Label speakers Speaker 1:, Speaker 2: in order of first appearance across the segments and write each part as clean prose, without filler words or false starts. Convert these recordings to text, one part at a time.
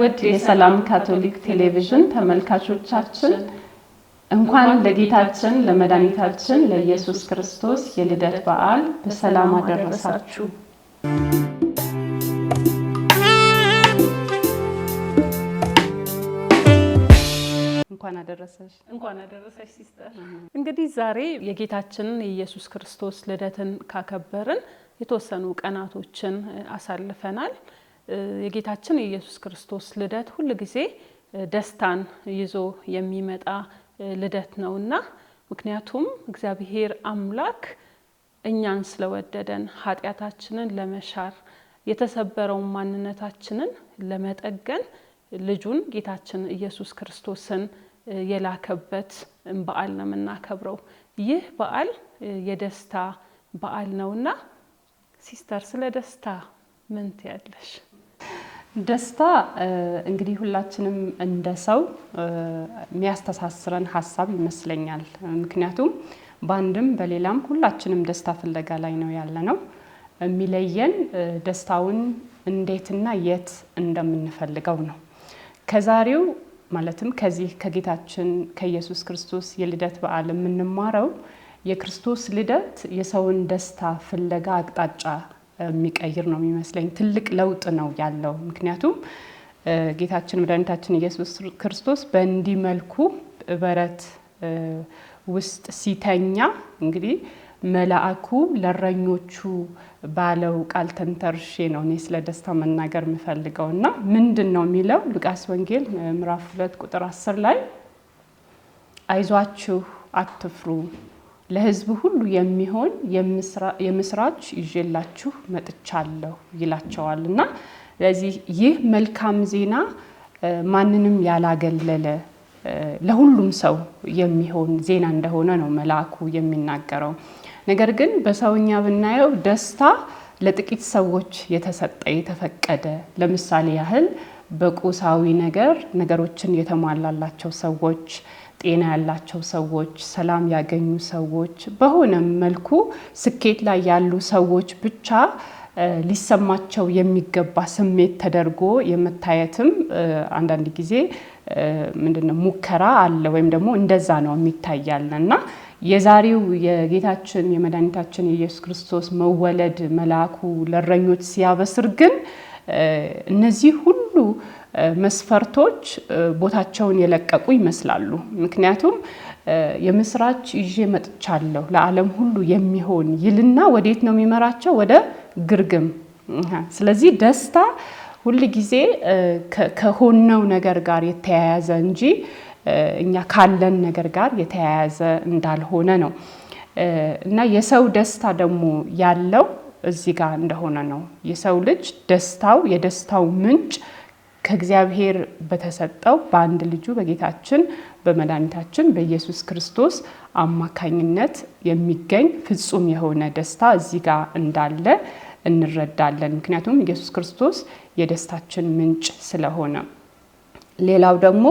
Speaker 1: ውድ የሰላም ካቶሊክ ቴሌቪዥን ተመልካቾቻችን እንኳን ለጌታችን ለመድኃኒታችን ለኢየሱስ ክርስቶስ የልደት በዓል በሰላም አደረሳችሁ። እንኳን አደረሰሽ ሲስተር። እንግዲህ ዛሬ የጌታችንን የኢየሱስ ክርስቶስ ልደትን ካከበርን የተወሰኑ ቀናቶችን አሳልፈናል። የጌታችን የኢየሱስ ክርስቶስ ልደት ሁሉ ጊዜ ደስታን ይዞ የሚመጣ ልደት ነውና ምክንያቱም እግዚአብሔር አምላክ እኛን ስለወደደን ኃጢያታችንን ለመሻር የተሰበረውን ማንነታችንን ለመጠገን ልጁን ጌታችን ኢየሱስ ክርስቶስን የላከበት በዓል ነው የምናከብረው። ይህ በዓል የደስታ በዓል ነውና ሲስተር ስለ ደስታ ምን ትያለሽ?
Speaker 2: ደስታ እንግዲህ ሁላችንም እንደ ሰው የሚያስተሳስረን ሐሳብ ይመስለኛል። ምክንያቱም ባንድም በሌላም ሁላችንም ደስታ ፍለጋ ላይ ነው ያለነው። የሚለየን ደስታውን እንዴትና የት እንደምንፈልገው ነው። ከዛሬው ማለትም ከዚህ ከጌታችን ከኢየሱስ ክርስቶስ የልደት በዓል የምንማረው የክርስቶስ ልደት የሰውን ደስታ ፍለጋ አቅጣጫ የሚቀይር ነው የሚመስለኝ። ትልቅ ለውጥ ነው ያለው። ምክንያቱም ጌታችን መድኃኒታችን ኢየሱስ ክርስቶስ በእንዲህ መልኩ በረት ውስጥ ሲተኛ እንግዲህ መልአኩ ለእረኞቹ ባለው ቃል ተንተርሼ ነው እኔ ስለ ደስታ መናገር የምፈልገውና ምንድነው የሚለው? ሉቃስ ወንጌል ምዕራፍ 2 ቁጥር 10 ላይ አይዟችሁ አትፍሩ ለሕዝብ ሁሉ የሚሆን የምስራች ይዤላችሁ መጥቻለሁ ይላቸዋልና ስለዚህ ይህ መልካም ዜና ማንንም ያላገለለ ለሁሉም ሰው የሚሆን ዜና እንደሆነ ነው መልአኩ የሚናገረው። ነገር ግን በሰውኛ ብናየው ደስታ ለጥቂት ሰዎች የተሰጠ የተፈቀደ፣ ለምሳሌ ያህል በቁሳዊ ነገሮችን የተሟላላቸው ሰዎች፣ ጤና ያላቸው ሰዎች፣ ሰላም ያገኙ ሰዎች፣ በሆነ መልኩ ስኬት ላይ ያሉ ሰዎች ብቻ ሊሰማቸው የሚገባ ስሜት ተደርጎ የመታየትም አንዳንድ ጊዜ ምንድነው ሙከራ አለ ወይም ደግሞ እንደዛ ነው የሚታያልና የዛሬው የጌታችን የመድኃኒታችን የኢየሱስ ክርስቶስ መወለድ መልአኩ ለእረኞች ሲያበስር ግን እነዚህ ሁሉ መስፈርቶች ቦታቸውን የለቀቁ ይመስላሉ። ምክንያቱም የምስራች ይዤ መጥቻለሁ ለዓለም ሁሉ የሚሆን ይልና ወዴት ነው የሚመራቸው? ወደ ግርግም። ስለዚህ ደስታ ሁሉ ጊዜ ከሆነው ነገር ጋር የተያያዘ እንጂ እኛ ካለን ነገር ጋር የተያያዘ እንዳልሆነ ነው እና የሰው ደስታ ደግሞ ያለው እዚህ ጋር እንደሆነ ነው። የሰው ልጅ የደስታው ምንጭ ከእግዚአብሔር በተሰጠው በአንድ ልጁ በጌታችን በመድኃኒታችን በኢየሱስ ክርስቶስ አማካኝነት የሚገኝ ፍጹም የሆነ ደስታ እዚህ ጋር እንዳለ እንረዳለን። ምክንያቱም ኢየሱስ ክርስቶስ የደስታችን ምንጭ ስለሆነ። ሌላው ደግሞ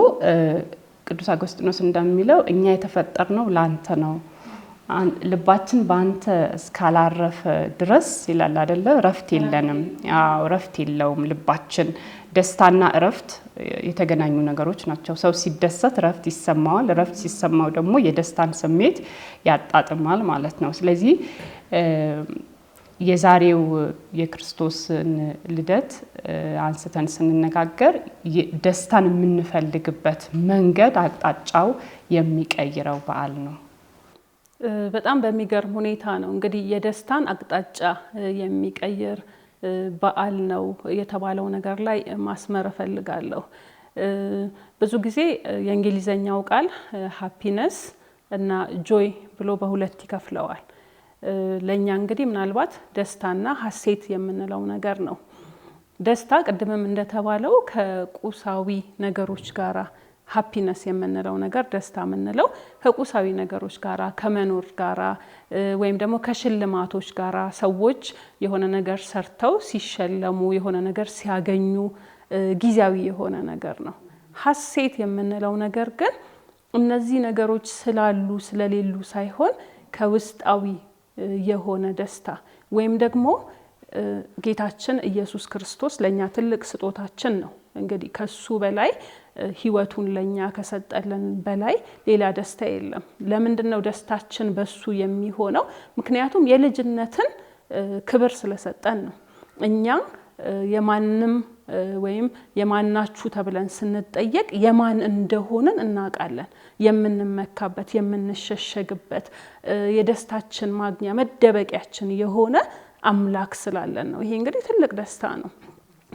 Speaker 2: ቅዱስ አጎስጢኖስ እንደሚለው እኛ የተፈጠርነው ላንተ ነው፣ ልባችን በአንተ እስካላረፈ ድረስ ይላል አይደለ? እረፍት የለንም። እረፍት የለውም ልባችን። ደስታና እረፍት የተገናኙ ነገሮች ናቸው። ሰው ሲደሰት እረፍት ይሰማዋል። እረፍት ሲሰማው ደግሞ የደስታን ስሜት ያጣጥማል ማለት ነው። ስለዚህ የዛሬው የክርስቶስን ልደት አንስተን ስንነጋገር ደስታን የምንፈልግበት መንገድ አቅጣጫው የሚቀይረው በዓል ነው።
Speaker 1: በጣም በሚገርም ሁኔታ ነው እንግዲህ የደስታን አቅጣጫ የሚቀይር በዓል ነው የተባለው ነገር ላይ ማስመር እፈልጋለሁ። ብዙ ጊዜ የእንግሊዘኛው ቃል ሃፒነስ እና ጆይ ብሎ በሁለት ይከፍለዋል። ለኛ እንግዲህ ምናልባት ደስታና ሐሴት የምንለው ነገር ነው። ደስታ ቅድምም እንደተባለው ከቁሳዊ ነገሮች ጋራ፣ ሃፒነስ የምንለው ነገር ደስታ የምንለው ከቁሳዊ ነገሮች ጋራ ከመኖር ጋራ ወይም ደግሞ ከሽልማቶች ጋራ ሰዎች የሆነ ነገር ሰርተው ሲሸለሙ የሆነ ነገር ሲያገኙ ጊዜያዊ የሆነ ነገር ነው። ሐሴት የምንለው ነገር ግን እነዚህ ነገሮች ስላሉ ስለሌሉ ሳይሆን ከውስጣዊ የሆነ ደስታ ወይም ደግሞ ጌታችን ኢየሱስ ክርስቶስ ለኛ ትልቅ ስጦታችን ነው። እንግዲህ ከሱ በላይ ህይወቱን ለኛ ከሰጠልን በላይ ሌላ ደስታ የለም። ለምንድነው ደስታችን በሱ የሚሆነው? ምክንያቱም የልጅነትን ክብር ስለሰጠን ነው። እኛ የማንም ወይም የማናችሁ ተብለን ስንጠየቅ የማን እንደሆነን እናውቃለን። የምንመካበት የምንሸሸግበት የደስታችን ማግኛ መደበቂያችን የሆነ አምላክ ስላለን ነው። ይሄ እንግዲህ ትልቅ ደስታ ነው፣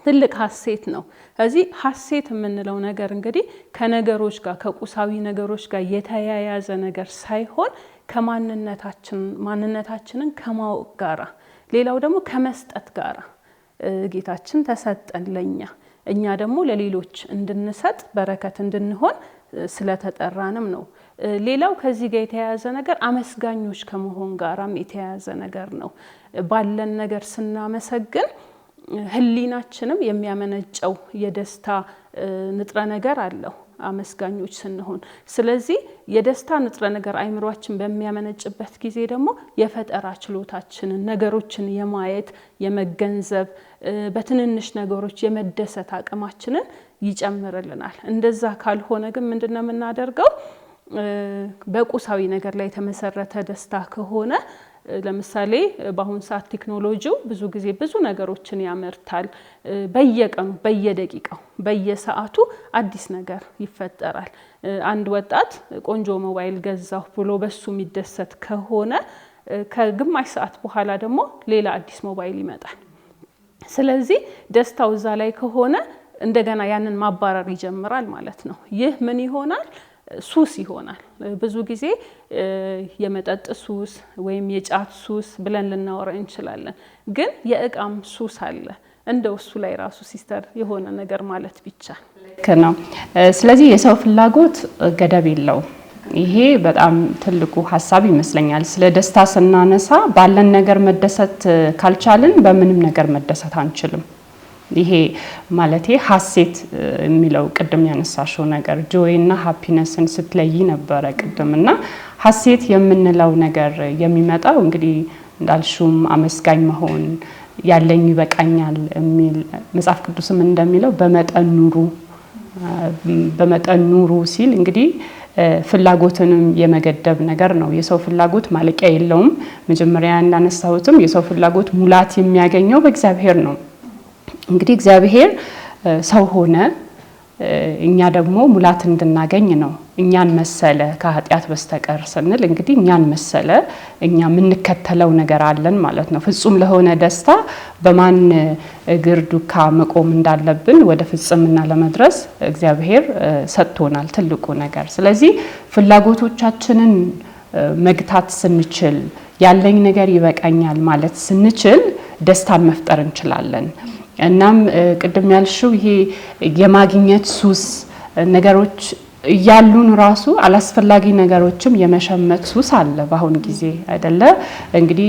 Speaker 1: ትልቅ ሐሴት ነው። እዚህ ሐሴት የምንለው ነገር እንግዲህ ከነገሮች ጋር ከቁሳዊ ነገሮች ጋር የተያያዘ ነገር ሳይሆን ማንነታችንን ከማወቅ ጋራ፣ ሌላው ደግሞ ከመስጠት ጋራ ጌታችን ተሰጠን ለኛ፣ እኛ ደግሞ ለሌሎች እንድንሰጥ በረከት እንድንሆን ስለተጠራንም ነው። ሌላው ከዚህ ጋር የተያያዘ ነገር አመስጋኞች ከመሆን ጋራም የተያያዘ ነገር ነው። ባለን ነገር ስናመሰግን ህሊናችንም የሚያመነጨው የደስታ ንጥረ ነገር አለው አመስጋኞች ስንሆን። ስለዚህ የደስታ ንጥረ ነገር አይምሮአችን በሚያመነጭበት ጊዜ ደግሞ የፈጠራ ችሎታችንን፣ ነገሮችን የማየት የመገንዘብ፣ በትንንሽ ነገሮች የመደሰት አቅማችንን ይጨምርልናል። እንደዛ ካልሆነ ግን ምንድነው የምናደርገው? በቁሳዊ ነገር ላይ የተመሰረተ ደስታ ከሆነ ለምሳሌ በአሁን ሰዓት ቴክኖሎጂው ብዙ ጊዜ ብዙ ነገሮችን ያመርታል። በየቀኑ በየደቂቃው በየሰዓቱ አዲስ ነገር ይፈጠራል። አንድ ወጣት ቆንጆ ሞባይል ገዛሁ ብሎ በሱ የሚደሰት ከሆነ ከግማሽ ሰዓት በኋላ ደግሞ ሌላ አዲስ ሞባይል ይመጣል። ስለዚህ ደስታው እዛ ላይ ከሆነ እንደገና ያንን ማባረር ይጀምራል ማለት ነው። ይህ ምን ይሆናል? ሱስ ይሆናል። ብዙ ጊዜ የመጠጥ ሱስ ወይም የጫት ሱስ ብለን ልናወራ እንችላለን። ግን የእቃም ሱስ አለ። እንደው እሱ ላይ ራሱ ሲስተር የሆነ ነገር ማለት ቢቻል
Speaker 2: ነው። ስለዚህ የሰው ፍላጎት ገደብ የለውም። ይሄ በጣም ትልቁ ሐሳብ ይመስለኛል። ስለ ደስታ ስናነሳ ባለን ነገር መደሰት ካልቻልን በምንም ነገር መደሰት አንችልም። ይሄ ማለቴ ሐሴት የሚለው ቅድም ያነሳሽው ነገር ጆይ እና ሃፒነስን ስትለይ ነበረ ቅድምና ሐሴት የምንለው ነገር የሚመጣው እንግዲህ እንዳልሹም አመስጋኝ መሆን ያለኝ ይበቃኛል የሚል መጽሐፍ ቅዱስም እንደሚለው በመጠን ኑሩ ሲል እንግዲህ ፍላጎትንም የመገደብ ነገር ነው። የሰው ፍላጎት ማለቂያ የለውም። መጀመሪያ እንዳነሳሁትም የሰው ፍላጎት ሙላት የሚያገኘው በእግዚአብሔር ነው። እንግዲህ እግዚአብሔር ሰው ሆነ፣ እኛ ደግሞ ሙላት እንድናገኝ ነው። እኛን መሰለ ከኃጢአት በስተቀር ስንል እንግዲህ እኛን መሰለ፣ እኛ የምንከተለው ነገር አለን ማለት ነው። ፍጹም ለሆነ ደስታ በማን እግር ዱካ መቆም እንዳለብን ወደ ፍጽምና ለመድረስ እግዚአብሔር ሰጥቶናል ትልቁ ነገር። ስለዚህ ፍላጎቶቻችንን መግታት ስንችል፣ ያለኝ ነገር ይበቃኛል ማለት ስንችል ደስታን መፍጠር እንችላለን። እናም ቅድም ያልሽው ይሄ የማግኘት ሱስ ነገሮች ያሉን ራሱ አላስፈላጊ ነገሮችም የመሸመት ሱስ አለ በአሁን ጊዜ አይደለ? እንግዲህ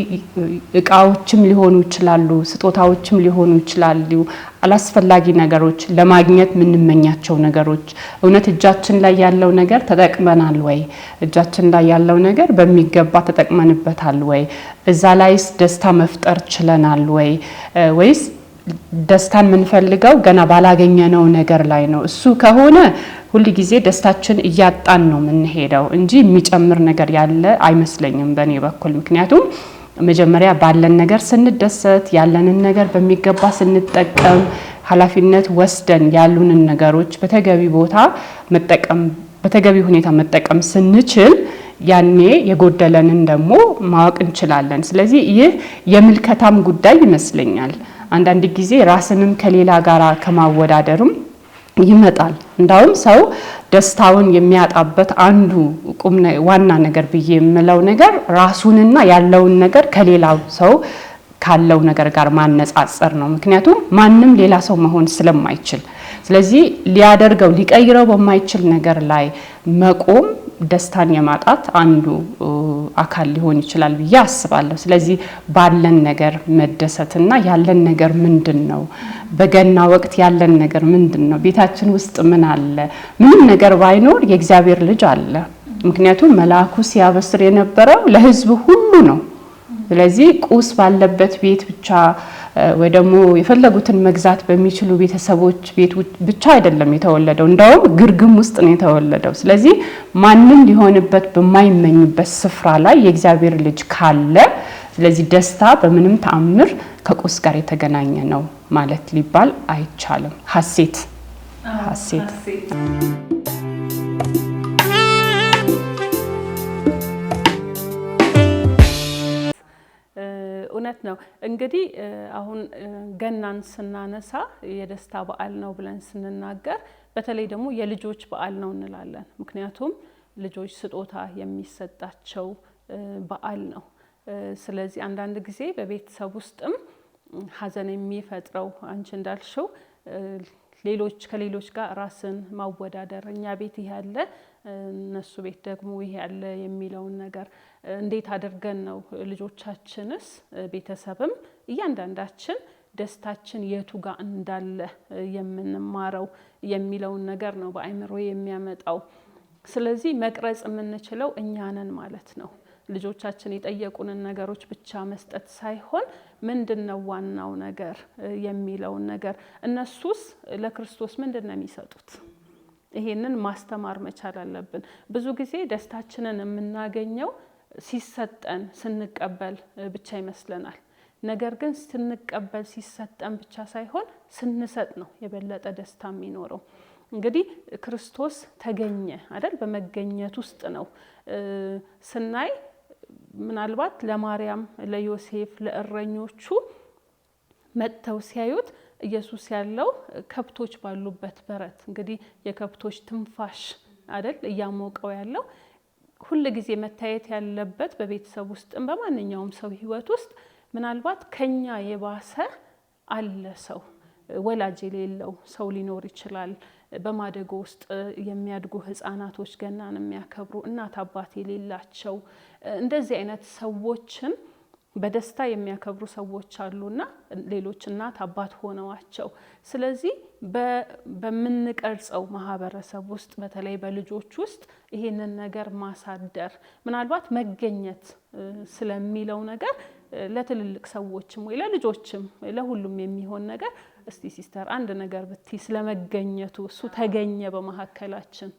Speaker 2: እቃዎችም ሊሆኑ ይችላሉ፣ ስጦታዎችም ሊሆኑ ይችላሉ። አላስፈላጊ ነገሮች ለማግኘት የምንመኛቸው ነገሮች እውነት እጃችን ላይ ያለው ነገር ተጠቅመናል ወይ? እጃችን ላይ ያለው ነገር በሚገባ ተጠቅመንበታል ወይ? እዛ ላይስ ደስታ መፍጠር ችለናል ወይ? ወይስ ደስታን የምንፈልገው ገና ባላገኘነው ነገር ላይ ነው? እሱ ከሆነ ሁሉ ጊዜ ደስታችን እያጣን ነው የምንሄደው እንጂ የሚጨምር ነገር ያለ አይመስለኝም በእኔ በኩል። ምክንያቱም መጀመሪያ ባለን ነገር ስንደሰት፣ ያለንን ነገር በሚገባ ስንጠቀም፣ ኃላፊነት ወስደን ያሉንን ነገሮች በተገቢ ቦታ መጠቀም፣ በተገቢ ሁኔታ መጠቀም ስንችል ያኔ የጎደለንን ደግሞ ማወቅ እንችላለን። ስለዚህ ይህ የምልከታም ጉዳይ ይመስለኛል። አንዳንድ ጊዜ ራስንም ከሌላ ጋር ከማወዳደርም ይመጣል። እንዳውም ሰው ደስታውን የሚያጣበት አንዱ ዋና ነገር ብዬ የምለው ነገር ራሱንና ያለውን ነገር ከሌላው ሰው ካለው ነገር ጋር ማነጻጸር ነው። ምክንያቱም ማንም ሌላ ሰው መሆን ስለማይችል፣ ስለዚህ ሊቀይረው በማይችል ነገር ላይ መቆም ደስታን የማጣት አንዱ አካል ሊሆን ይችላል ብዬ አስባለሁ። ስለዚህ ባለን ነገር መደሰትና ያለን ነገር ምንድነው? በገና ወቅት ያለን ነገር ምንድነው? ቤታችን ውስጥ ምን አለ? ምንም ነገር ባይኖር የእግዚአብሔር ልጅ አለ። ምክንያቱም መልአኩ ሲያበስር የነበረው ለሕዝብ ሁሉ ነው። ስለዚህ ቁስ ባለበት ቤት ብቻ ወይ ደግሞ የፈለጉትን መግዛት በሚችሉ ቤተሰቦች ቤት ብቻ አይደለም የተወለደው እንደውም ግርግም ውስጥ ነው የተወለደው ስለዚህ ማንንም ሊሆንበት በማይመኝበት ስፍራ ላይ የእግዚአብሔር ልጅ ካለ ስለዚህ ደስታ በምንም ተአምር ከቁስ ጋር የተገናኘ ነው ማለት ሊባል አይቻልም ሐሴት
Speaker 1: እውነት ነው እንግዲህ አሁን ገናን ስናነሳ የደስታ በዓል ነው ብለን ስንናገር በተለይ ደግሞ የልጆች በዓል ነው እንላለን ምክንያቱም ልጆች ስጦታ የሚሰጣቸው በዓል ነው ስለዚህ አንዳንድ ጊዜ በቤተሰብ ውስጥም ሐዘን የሚፈጥረው አንቺ እንዳልሽው ከሌሎች ጋር ራስን ማወዳደር እኛ ቤት ያለ እነሱ ቤት ደግሞ ይሄ ያለ የሚለውን ነገር እንዴት አድርገን ነው ልጆቻችንስ ቤተሰብም እያንዳንዳችን ደስታችን የቱ ጋር እንዳለ የምንማረው የሚለውን ነገር ነው በአይምሮ የሚያመጣው ስለዚህ መቅረጽ የምንችለው እኛ ነን ማለት ነው ልጆቻችን የጠየቁንን ነገሮች ብቻ መስጠት ሳይሆን ምንድነው ዋናው ነገር የሚለውን ነገር እነሱስ ለክርስቶስ ምንድነው የሚሰጡት ይሄንን ማስተማር መቻል አለብን ብዙ ጊዜ ደስታችንን የምናገኘው ሲሰጠን ስንቀበል ብቻ ይመስለናል ነገር ግን ስንቀበል ሲሰጠን ብቻ ሳይሆን ስንሰጥ ነው የበለጠ ደስታ የሚኖረው እንግዲህ ክርስቶስ ተገኘ አይደል በመገኘት ውስጥ ነው ስናይ ምናልባት ለማርያም ለዮሴፍ ለእረኞቹ መጥተው ሲያዩት ኢየሱስ ያለው ከብቶች ባሉበት በረት እንግዲህ የከብቶች ትንፋሽ አይደል ያሞቀው ያለው ሁሉ ጊዜ መታየት ያለበት በቤተሰብ ውስጥም በማንኛውም ሰው ህይወት ውስጥ ምናልባት ከኛ የባሰ አለ ሰው ወላጅ የሌለው ሰው ሊኖር ይችላል በማደጎ ውስጥ የሚያድጉ ህፃናቶች ገናን የሚያከብሩ እናት አባት የሌላቸው እንደዚህ አይነት ሰዎችን በደስታ የሚያከብሩ ሰዎች አሉና ሌሎች እናት አባት ሆነዋቸው ስለዚህ በመንቀርጸው ማህበረሰብ ውስጥ በተለይ በልጆች ውስጥ ይሄንን ነገር ማሳደር ምናልባት መገኘት ስለሚለው ነገር ለትልልቅ ሰዎችም ወይ ለልጆችም ለሁሉም የሚሆን ነገር እስቲ ሲስተር አንድ ነገር ብትይ ስለመገኘቱ እሱ ተገኘ በመሐከላችን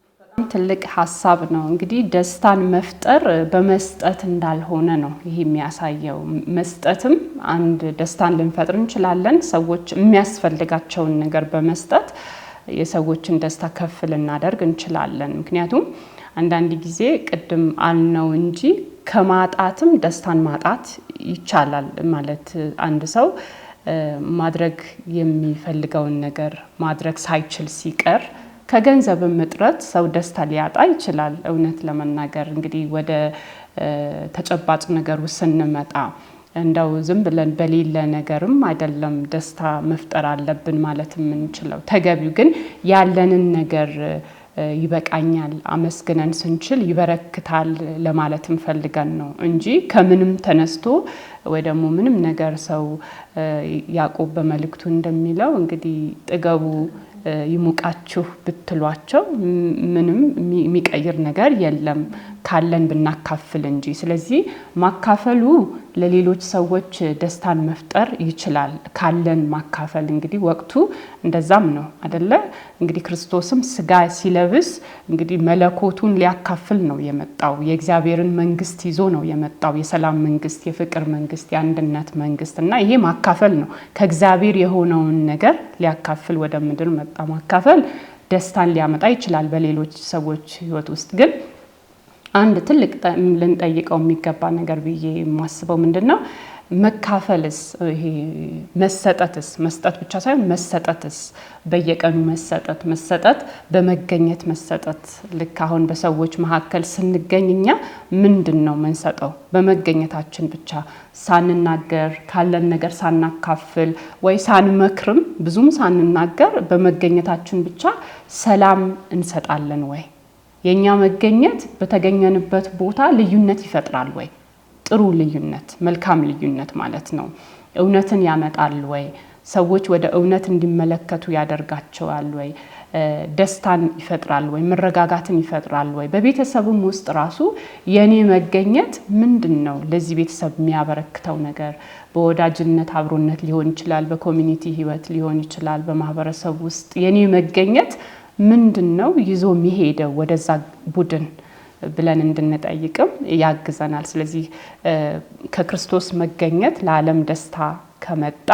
Speaker 2: ትልቅ ሐሳብ ነው እንግዲህ ደስታን መፍጠር በመስጠት እንዳልሆነ ነው ይሄ የሚያሳየው መስጠትም አንድ ደስታን ልንፈጥር እንችላለን ሰዎች የሚያስፈልጋቸውን ነገር በመስጠት የሰዎችን ደስታ ከፍ ልናደርግ እንችላለን ምክንያቱም አንዳንድ ጊዜ ቅድም አልነው እንጂ ከማጣትም ደስታን ማጣት ይቻላል ማለት አንድ ሰው ማድረግ የሚፈልገውን ነገር ማድረግ ሳይችል ሲቀር ከገንዘብ እጥረት ሰው ደስታ ሊያጣ ይችላል እውነት ለመናገር እንግዲህ ወደ ተጨባጭ ነገሩ ስንመጣ እንደው ዝም ብለን በሌለ ነገርም አይደለም ደስታ መፍጠር አለብን ማለት የምንችለው ተገቢው ግን ያለንን ነገር ይበቃኛል አመስግነን ስንችል ይበረክታል ለማለትም ፈልገን ነው እንጂ ከምንም ተነስቶ ወይ ደግሞ ምንም ነገር ሰው ያዕቆብ በመልእክቱ እንደሚለው እንግዲህ ጥገቡ ይሙቃችሁ ብትሏቸው ምንም የሚቀይር ነገር የለም ካለን ብናካፍል እንጂ ስለዚህ ማካፈሉ ለሌሎች ሰዎች ደስታን መፍጠር ይችላል ካለን ማካፈል እንግዲህ ወቅቱ እንደዛም ነው አይደለ እንግዲህ ክርስቶስም ስጋ ሲለብስ እንግዲህ መለኮቱን ሊያካፍል ነው የመጣው የእግዚአብሔርን መንግስት ይዞ ነው የመጣው የሰላም መንግስት የፍቅር መንግስት የአንድነት መንግስትና ይሄ ማካፈል ነው ከእግዚአብሔር የሆነውን ነገር ሊያካፍል ወደ ምድር መጣ ማካፈል ደስታን ሊያመጣ ይችላል በሌሎች ሰዎች ህይወት ውስጥ ግን አንድ ትልቅ ልንጠይቀው የሚገባ ነገር ብዬ ማስበው ምንድነው መካፈልስ ይሄ መሰጠትስ መስጠት ብቻ ሳይሆን መሰጠትስ በየቀኑ መሰጠት በመገኘት መሰጠት ልክ አሁን በሰዎች መካከል ስንገኝኛ ምንድነው መንሰጠው በመገኘታችን ብቻ ሳንናገር ካለን ነገር ሳናካፍል ወይ ሳንመክርም ብዙም ሳንናገር በመገኘታችን ብቻ ሰላም እንሰጣለን ወይ የኛ መገኘት በተገኘንበት ቦታ ልዩነት ይፈጥራል ወይ ጥሩ ልዩነት መልካም ልዩነት ማለት ነው እውነትን ያመጣል ወይ ሰዎች ወደ እውነት እንዲመለከቱ ያደርጋቸዋል ወይ? ደስታን ይፈጥራል ወይ? መረጋጋትን ይፈጥራል ወይ? በቤተሰብም ውስጥ ራሱ የኔ መገኘት ምንድነው ለዚህ ቤተሰብ የሚያበረክተው ነገር? በወዳጅነት አብሮነት ሊሆን ይችላል፣ በኮሚኒቲ ህይወት ሊሆን ይችላል፣ በማህበረሰብ ውስጥ የኔ መገኘት ምንድነው ይዞ የሚሄደው ወደዛ ቡድን ብለን እንድንጠይቅም ያግዘናል። ስለዚህ ከክርስቶስ መገኘት ለዓለም ደስታ ከመጣ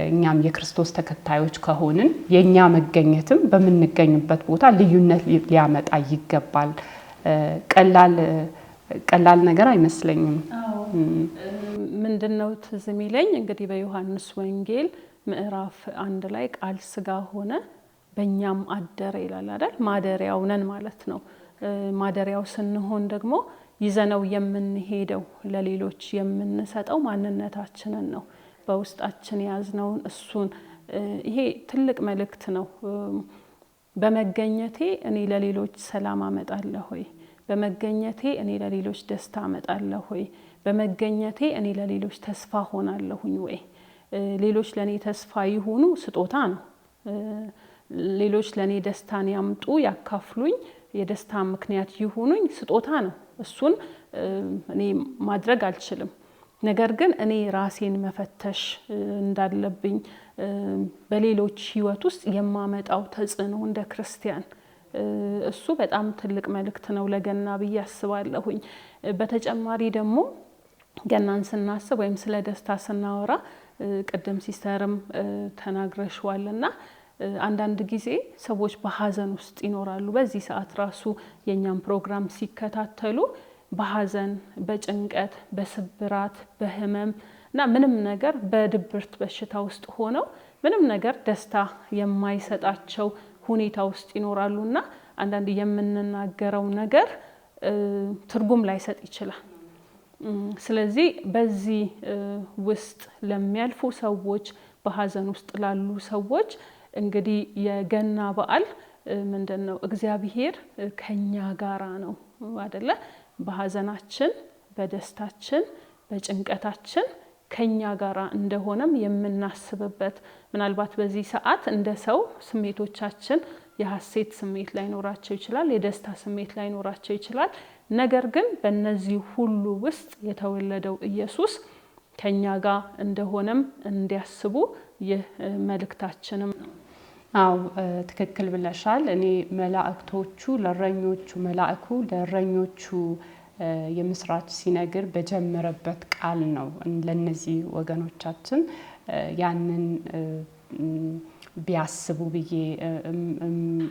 Speaker 2: እኛም የክርስቶስ ተከታዮች ከሆንን የኛ መገኘትም በምንገኝበት ቦታ ልዩነት ሊያመጣ ይገባል። ቀላል ነገር አይመስለኝም።
Speaker 1: ምንድነው ትዝ የሚለኝ እንግዲህ በዮሐንስ ወንጌል ምዕራፍ 1 ላይ ቃል ስጋ ሆነ በእኛም አደረ ይላል አይደል? ማደሪያው ነን ማለት ነው። ማደሪያው ስንሆን ደግሞ ይዘነው የምንሄደው ለሌሎች የምንሰጠው ማንነታችንን ነው። በውስጣችን ያዝነውን እሱን ይሄ ትልቅ መልእክት ነው። በመገኘቴ እኔ ለሌሎች ሰላም አመጣለሁ ወይ? በመገኘቴ እኔ ለሌሎች ደስታ አመጣለሁ ወይ? በመገኘቴ እኔ ለሌሎች ተስፋ ሆናለሁኝ ወይ? ሌሎች ለኔ ተስፋ ይሁኑ ስጦታ ነው። ሌሎች ለኔ ደስታን ያምጡ ያካፍሉኝ የደስታ ምክንያት ይሁኑኝ ስጦታ ነው። እሱን እኔ ማድረግ አልችልም። ነገር ግን እኔ ራሴን መፈተሽ እንዳለብኝ በሌሎች ህይወት ውስጥ የማመጣው ተጽዕኖ እንደ ክርስቲያን እሱ በጣም ትልቅ መልእክት ነው ለገና ብዬ አስባለሁኝ። በተጨማሪ ደግሞ ገናን ስናስብ ወይም ስለ ደስታ ስናወራ ቅድም ሲስተርም ተናግረሽዋልና አንዳንድ ጊዜ ሰዎች በሐዘን ውስጥ ይኖራሉ። በዚህ ሰዓት ራሱ የኛም ፕሮግራም ሲከታተሉ በሐዘን፣ በጭንቀት፣ በስብራት፣ በህመም እና ምንም ነገር በድብርት በሽታ ውስጥ ሆነው ምንም ነገር ደስታ የማይሰጣቸው ሁኔታ ውስጥ ይኖራሉና አንዳንድ የምንናገረው ነገር ትርጉም ላይሰጥ ይችላል። ስለዚህ በዚህ ውስጥ ለሚያልፉ ሰዎች በሐዘን ውስጥ ላሉ ሰዎች እንግዲህ የገና በዓል ምንድነው? እግዚአብሔር ከኛ ጋራ ነው አይደለ? በሐዘናችን፣ በደስታችን፣ በጭንቀታችን ከኛ ጋራ እንደሆነም የምናስብበት ምናልባት በዚህ ሰዓት እንደ ሰው ስሜቶቻችን የሐሴት ስሜት ላይኖራቸው ይችላል፣ የደስታ ስሜት ላይኖራቸው ይችላል። ነገር ግን በእነዚህ ሁሉ ውስጥ የተወለደው ኢየሱስ ከኛ ጋር እንደሆነም እንዲያስቡ ይህ መልእክታችንም ነው።
Speaker 2: አዎ ትክክል ብለሻል። እኔ መላእክቶቹ ለእረኞቹ የምስራች ሲነግር በጀመረበት ቃል ነው ለነዚህ ወገኖቻችን ያንን ቢያስቡ ብዬ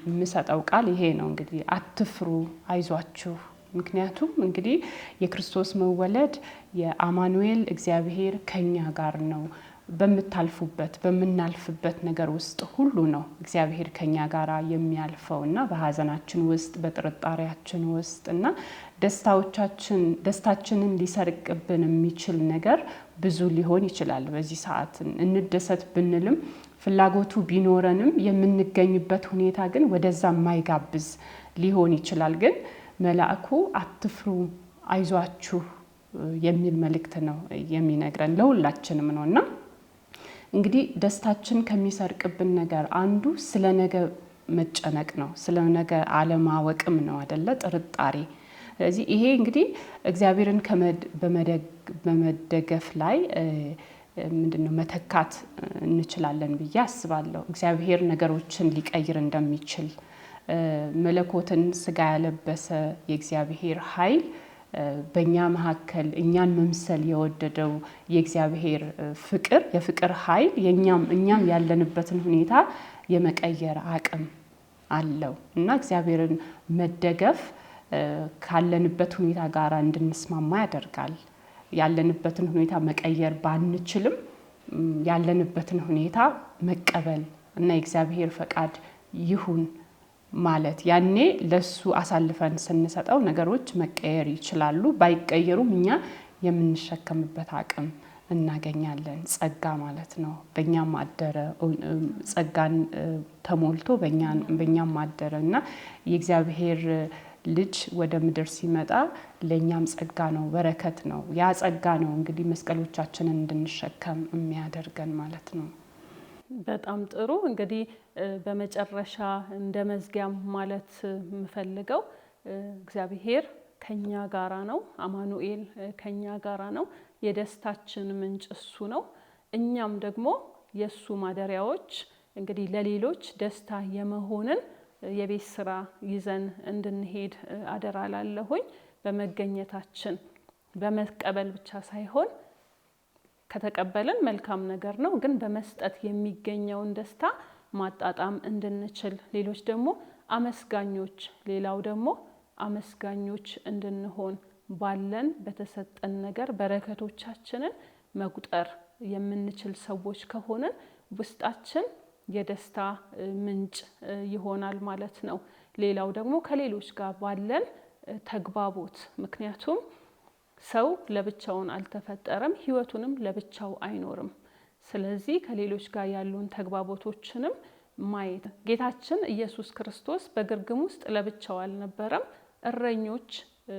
Speaker 2: የምሰጠው ቃል ይሄ ነው። እንግዲህ አትፍሩ፣ አይዟችሁ። ምክንያቱም እንግዲህ የክርስቶስ መወለድ የአማኑኤል እግዚአብሔር ከኛ ጋር ነው። በምናልፍበት ነገር ውስጥ ሁሉ ነው እግዚአብሔር ከኛ ጋር የሚያልፈው እና በሐዘናችን ውስጥ በጥርጣሬያችን ውስጥ እና ደስታችንን ሊሰርቅብን የሚችል ነገር ብዙ ሊሆን ይችላል። በዚህ ሰዓት እንደሰት ብንልም ፍላጎቱ ቢኖረንም የምንገኝበት ሁኔታ ግን ወደዛ የማይጋብዝ ሊሆን ይችላል። ግን መልአኩ አትፍሩ፣ አይዟችሁ የሚል መልእክት ነው የሚነግረን ለሁላችንም ነውና እንግዲህ ደስታችን ከሚሰርቅብን ነገር አንዱ ስለ ነገ መጨነቅ ነው። ስለ ነገ አለማወቅም ነው አይደለ? ጥርጣሬ። ስለዚህ ይሄ እንግዲህ እግዚአብሔርን በመደገፍ ላይ ምንድነው መተካት እንችላለን ብዬ አስባለሁ። እግዚአብሔር ነገሮችን ሊቀይር እንደሚችል መለኮትን ስጋ ያለበሰ የእግዚአብሔር ኃይል በእኛ መካከል እኛን መምሰል የወደደው የእግዚአብሔር የፍቅር ኃይል እኛም ያለንበትን ሁኔታ የመቀየር አቅም አለው እና እግዚአብሔርን መደገፍ ካለንበት ሁኔታ ጋር እንድንስማማ ያደርጋል። ያለንበትን ሁኔታ መቀየር ባንችልም ያለንበትን ሁኔታ መቀበል እና የእግዚአብሔር ፈቃድ ይሁን ማለት ያኔ ለሱ አሳልፈን ስንሰጠው ነገሮች መቀየር ይችላሉ። ባይቀየሩም እኛ የምንሸከምበት አቅም እናገኛለን። ጸጋ ማለት ነው። በእኛም አደረ ጸጋን ተሞልቶ በእኛም አደረ እና የእግዚአብሔር ልጅ ወደ ምድር ሲመጣ ለኛም ጸጋ ነው፣ በረከት ነው። ያ ጸጋ ነው እንግዲህ መስቀሎቻችንን እንድንሸከም የሚያደርገን ማለት ነው።
Speaker 1: በጣም ጥሩ። እንግዲህ በመጨረሻ እንደ መዝጊያም ማለት የምፈልገው እግዚአብሔር ከኛ ጋራ ነው። አማኑኤል ከኛ ጋራ ነው። የደስታችን ምንጭ እሱ ነው። እኛም ደግሞ የሱ ማደሪያዎች እንግዲህ ለሌሎች ደስታ የመሆንን የቤት ስራ ይዘን እንድንሄድ አደራ ላለሁኝ። በመገኘታችን በመቀበል ብቻ ሳይሆን ከተቀበልን መልካም ነገር ነው፣ ግን በመስጠት የሚገኘውን ደስታ ማጣጣም እንድንችል፣ ሌሎች ደግሞ አመስጋኞች፣ ሌላው ደግሞ አመስጋኞች እንድንሆን ባለን በተሰጠን ነገር በረከቶቻችንን መቁጠር የምንችል ሰዎች ከሆነን ውስጣችን የደስታ ምንጭ ይሆናል ማለት ነው። ሌላው ደግሞ ከሌሎች ጋር ባለን ተግባቦት፣ ምክንያቱም ሰው ለብቻውን አልተፈጠረም፣ ህይወቱንም ለብቻው አይኖርም። ስለዚህ ከሌሎች ጋር ያሉን ተግባቦቶችንም ማየት። ጌታችን ኢየሱስ ክርስቶስ በግርግም ውስጥ ለብቻው አልነበረም። እረኞች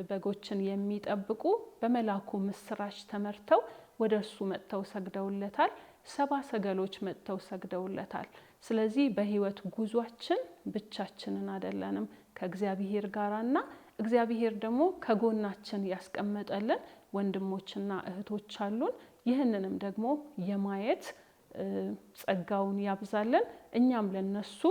Speaker 1: በጎችን የሚጠብቁ በመላኩ ምስራች ተመርተው ወደ እሱ መጥተው ሰግደውለታል። 70 ሰገሎች መጥተው ሰግደውለታል። ስለዚህ በህይወት ጉዟችን ብቻችንን አይደለንም፣ ከእግዚአብሔር ጋራና እግዚአብሔር ደግሞ ከጎናችን ያስቀመጠልን ወንድሞችና እህቶች አሉን። ይህንንም ደግሞ የማየት ጸጋውን ያብዛልን። እኛም ለነሱ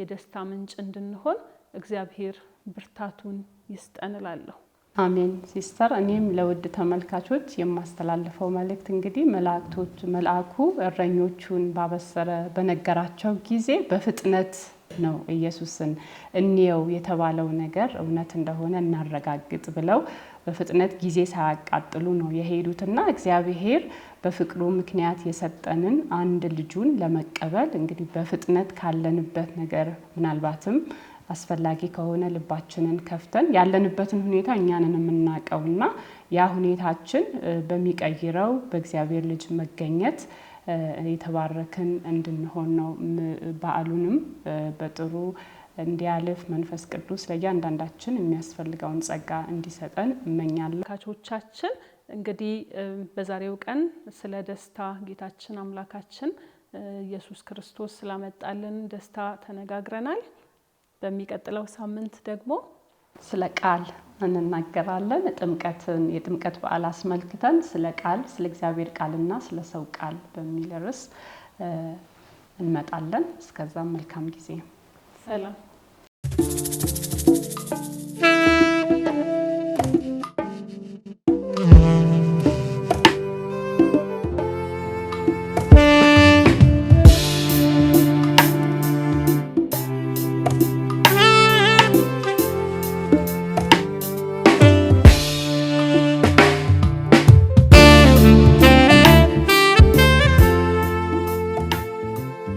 Speaker 1: የደስታ ምንጭ እንድንሆን እግዚአብሔር ብርታቱን ይስጠን እላለሁ።
Speaker 2: አሜን። ሲስተር፣ እኔም ለውድ ተመልካቾች የማስተላልፈው መልእክት እንግዲህ መልአኩ እረኞቹን ባበሰረ በነገራቸው ጊዜ በፍጥነት ነው ኢየሱስን እንየው የተባለው ነገር እውነት እንደሆነ እናረጋግጥ ብለው በፍጥነት ጊዜ ሳያቃጥሉ ነው የሄዱትና እግዚአብሔር በፍቅሩ ምክንያት የሰጠንን አንድ ልጁን ለመቀበል እንግዲህ በፍጥነት ካለንበት ነገር ምናልባትም አስፈላጊ ከሆነ ልባችንን ከፍተን ያለንበትን ሁኔታ እኛንን የምናውቀውና ያ ሁኔታችን በሚቀይረው በእግዚአብሔር ልጅ መገኘት የተባረክን እንድንሆን ነው። በዓሉንም በጥሩ እንዲያልፍ መንፈስ ቅዱስ ለእያንዳንዳችን የሚያስፈልገውን ጸጋ እንዲሰጠን እመኛለሁ።
Speaker 1: ተመልካቾቻችን እንግዲህ በዛሬው ቀን ስለ ደስታ ጌታችን አምላካችን ኢየሱስ ክርስቶስ ስላመጣልን ደስታ ተነጋግረናል። በሚቀጥለው ሳምንት ደግሞ
Speaker 2: ስለ ቃል እንናገራለን። የጥምቀት በዓል አስመልክተን ስለ ቃል፣ ስለ እግዚአብሔር ቃልና ስለ ሰው ቃል በሚል ርዕስ እንመጣለን። እስከዛ መልካም ጊዜ።
Speaker 1: ሰላም።